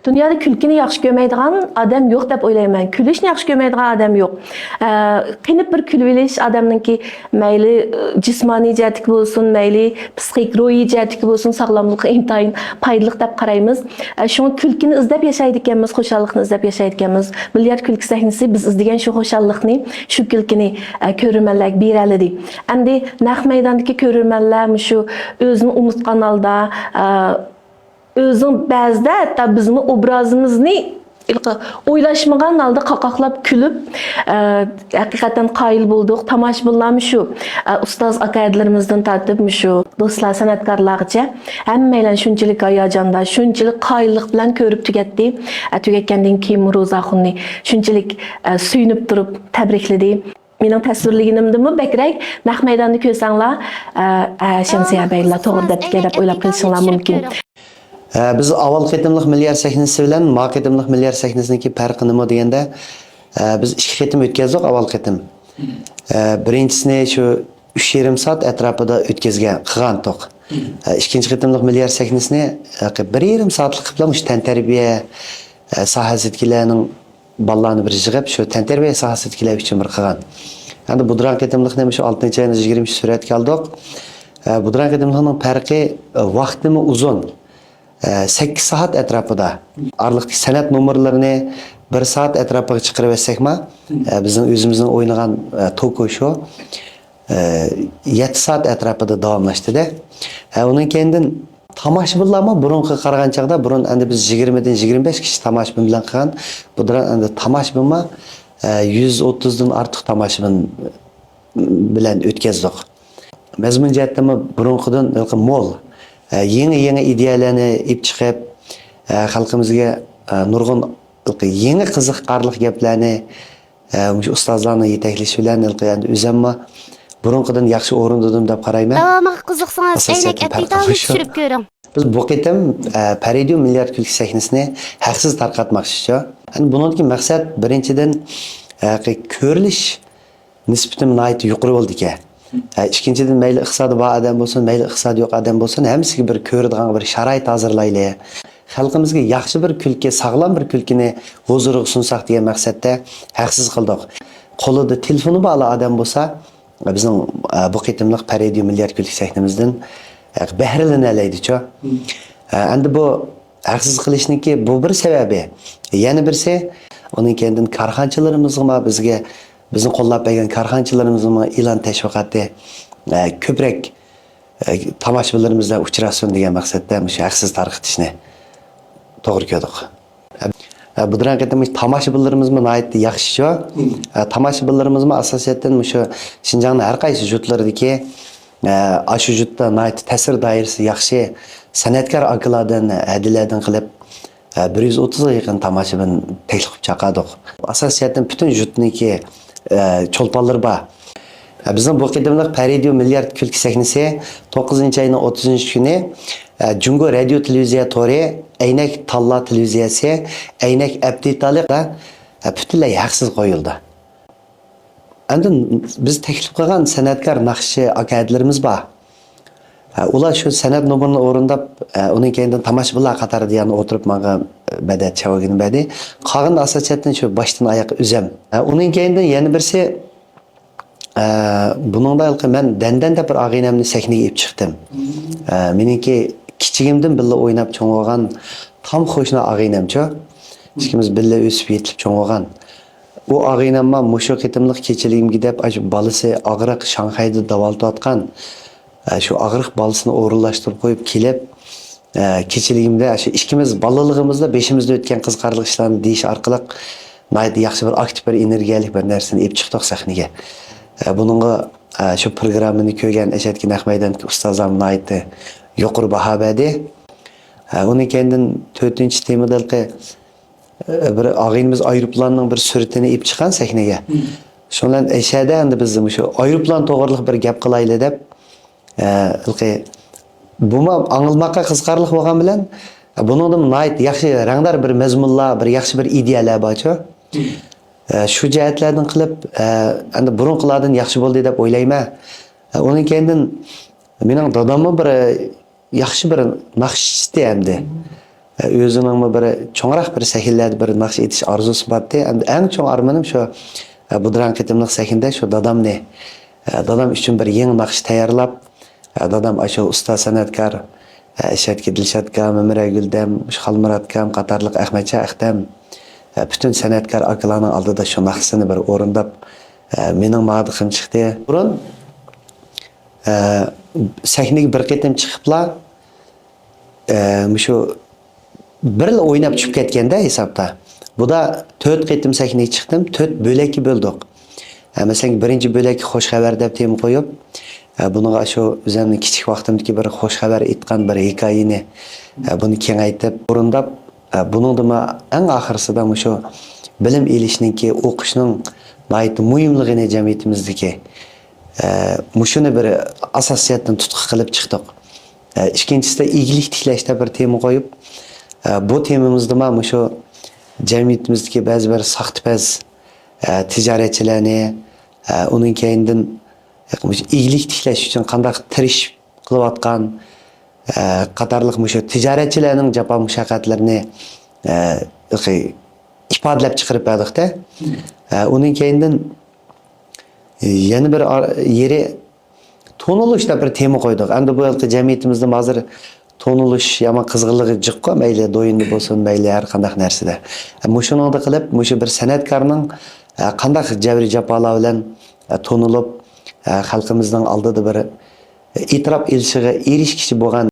Dünyada külkini yaxşı görmeydiğen adam yok dep oylayman. Külüşni yaxşı görmeydiğen adam yok. Qenip bir külüliş adamınki meyli cismani jihatlik bolsun, meyli psixik, ruhiy jihatlik bolsun, sağlamlıqqa intayin paydalıq dep qaraymiz. Şoň külkini izlep yaşaydikanmiz, xoşallıqni izlep yaşaydikanmiz. Milyard külki sahnesi biz izlegen şu xoşallıqni, şu külkini körürmenlerge berelidi. Endi naq meydandaki körürmenler şu özünü unutqan halda özün bazda hatta bizim obrazımızı oylaşmagan halda qaqaqlab külüp hakikaten qayıl bulduk. Tamaşbınlar şu ustaz akadelerimizden tartıp şu dostlar sanatkarlarca hemmeyle şunçilik ayajanda, şunçilik qayıllık bilen körüp tügetdi. Tügetkenden keyin Rozaxunni şunçilik suyunup durup tebrikledi. Mening tasvirliginimdimi bekrek naq maydonni ko'rsanglar Şemsiya Beyla to'g'ri deb kelib o'ylab qilishinglar mumkin. Biz avval qitimliq milyar sahnesi bilan ma qitimliq milyar sahnesiniki farqi nima deganda biz ikki qitim o'tkazdik avval qitim. Birinchisini shu 3,5 soat atrofida o'tkazgan qilgandik. Ikkinchi qitimliq milyar sahnesini 1,5 soatlik bilan shu tantarbiya sohasidagilarning ballarni bir yig'ib shu tantarbiya sohasidagilar uchun bir qilgan. Endi budran qitimliqni shu 6-oyning 20 suratga oldik. Budran qitimliqning farqi vaqtimi uzun. 8 saat etrafında aralıktaki sanat numaralarını 1 saat etrafına çıkarıversekma bizim özümüzün oynayan Toko Show 7 saat etrafında davamlaştı da. Onun kendin tamaşbınlarma burunqa qaragan chaqda burun endi biz 20'den 25 kişi tamaşbın bilan qilgan. Budan endi tamaşbınma 130'dan ortiq tamaşbın bilan o'tkazdik. Mazmun jihatdan burunqidan mo'l yeni ideyalarni ip chiqib xalqimizga nurg'un yeni qiziqarli gaplarni ustozlarning yetaklashi bilan o'zimma burunqidan yaxshi o'rindidim deb qarayman. Davomiga qiziqsangiz aynak apitani tushirib ko'ring. Biz bu qitim Paridio milyard kulki sahnesini haqsiz tarqatmoqchi. Yani buningki maqsad birinchidan ko'rilish nisbatim nihoyat yuqori bo'ldi ekan. İkinciden meyli iqtisadi bor adam bo'lsin, meyli iqtisadi yo'q adam bo'lsin, hammasiga bir ko'radigan bir sharoit hozirlaylik. Xalqimizga yaxshi bir kulki, sog'lom bir kulkini huzuriga sunsak degan maqsadda haqsiz qildik. Qo'lida telefoni bor adam bo'lsa, bizning bu qitimliq Paridio milyard kulki sahnemizdan bahrilanaydi-chi. Endi bu haqsiz qilishniki bu bir sababi. Yana birisi uning kendining korxonchilarimizga bizga bizim qo'llab bergan korxonchilarimizning e'lon tashviqoti ko'proq tomoshabinlarimizdan uchrasin degan maqsadda shu haqsiz tarqatishni to'g'ri ko'rdik. Budan qitim tomoshabinlarimiz nihoyat yaxshi. Tomoshabinlarimiz asosiyatdan shu Shinjongning har qaysi jutlaridagi shu jutda nihoyat ta'sir doirasi yaxshi san'atkor akalardan hadiyalardan qilib 130 ga yaqin tomoshabin taklif qilib chaqirdik. Asosiyatdan butun jutniki çolpanlar var. Bizim bu qidimliq Paridio milyard kulki sahnesi 9-oyning 30 günü Jungo Radio Televiziya Tori, Aynak Talla Televiziyasi, Aynak Abditaliq da butunlay haqsiz qo'yildi. Endi biz taklif qilgan san'atkor naqshi akadlarimiz bor. Ular shu san'at numarini o'rindab, uning kendidan tomoshabinlar qatorida yana o'tirib menga badat chavagini berdi. Qolgan asosiyatdan shu boshdan oyoq o'zim. Uning kendidan yana birisi buningda men dandan deb bir og'inamni sahnaga olib chiqdim. Meniki kichigimdan birga o'ynab cho'ng bo'lgan tam qo'shni og'inamchi. Ikkimiz birga o'sib yetib cho'ng bo'lgan. U og'inam mushu qitimliq kechiligimga deb balasi og'riq Shanxayda davolatayotgan şu ağırıq balısını o'rinlashtirib qo'yib kelib kechiligimda shu ikkimiz bolaligimizda beshimizda o'tgan qiziqarli ishlarni deyish orqali nihoyat yaxshi bir aktiv bir energiyalik bir narsani olib chiqdik sahnaga. Buningga shu programmani ko'rgan Ashadkin Ahmaydan ustozlar nihoyat yuqori baho berdi. Uning kendidan 4-temada bir og'inimiz aeroplanning bir suratini olib chiqqan sahnaga. Shundan Ashada endi biz shu aeroplan to'g'riliq bir gap qilaylik deb bu anılmakka qiziqarli bo'lgan bilan buningdan nihoyat yaxshi rangdar bir mazmunlar, bir yaxshi bir ideyalar bor-ku. Shu jihatlardan qilib endi burunqilardan yaxshi bo'ldi deb o'ylayman. Uning kendidan mening dadamning bir yaxshi bir naqshchisi endi. Özünün bir çoğunrak bir sahillerde bir nakş etiş arzusu vardı. En çoğun armanım şu bu duran ketimlik sahinde şu dadam ne? Dadam üçün bir yeni nakş tayarlap, dadam aşu usta sanatkar, Şetki Dilşat Kam, Ömre Güldem, Halmurat Kam, Qatarlıq Ahmetçe Akdem, bütün sanatkar akalarının aldıda şu nakşını bir orundap, mening mağdıqım çıktı. Burun sahneye bir ketim çıkıpla, şu bir yıl oynab tushib ketganda hesapta. Bu da 4 ketim sahneye chiqdim, 4 bo'lakka bo'ldik. Masalan, birinchi bo'lak xo'sh xabar deb tem qo'yib, bunga shu o'zimning kichik vaqtimdagi bir xo'sh xabar aytgan bir hikoyani buni kengaytib, o'rindab, buningda eng oxirisida shu bilim elishningki, o'qishning nihoyat muhimligini jamiyatimizdagi shuni bir asosiyatdan tutqi qilib chiqdik. Ikkinchisi iyilik tiklashda bir tema qo'yib, bu temamizda mana shu jamiyatimizdagi ba'zi bir saxtpaz tijoratchilarni uning keyindan iyilik tiklash uchun qanday tirishib qilayotgan qatorliq shu tijoratchilarning jafo mushaqqatlarini ifodalab chiqarib berdik-da. Uning keyindan yana bir yeri tonuluşda bir tema qo'ydik. Endi bu yilgi jamiyatimizda hozir tonuluş yama qizg'inligi jiqqa, mayli do'yinda bo'lsin, mayli har qanday narsada. Shuningda qilib, bir san'atkorning qanday jabri jafolar bilan tonulib, xalqimizning oldida bir e'tirof elishiga erishkichi bo'lgan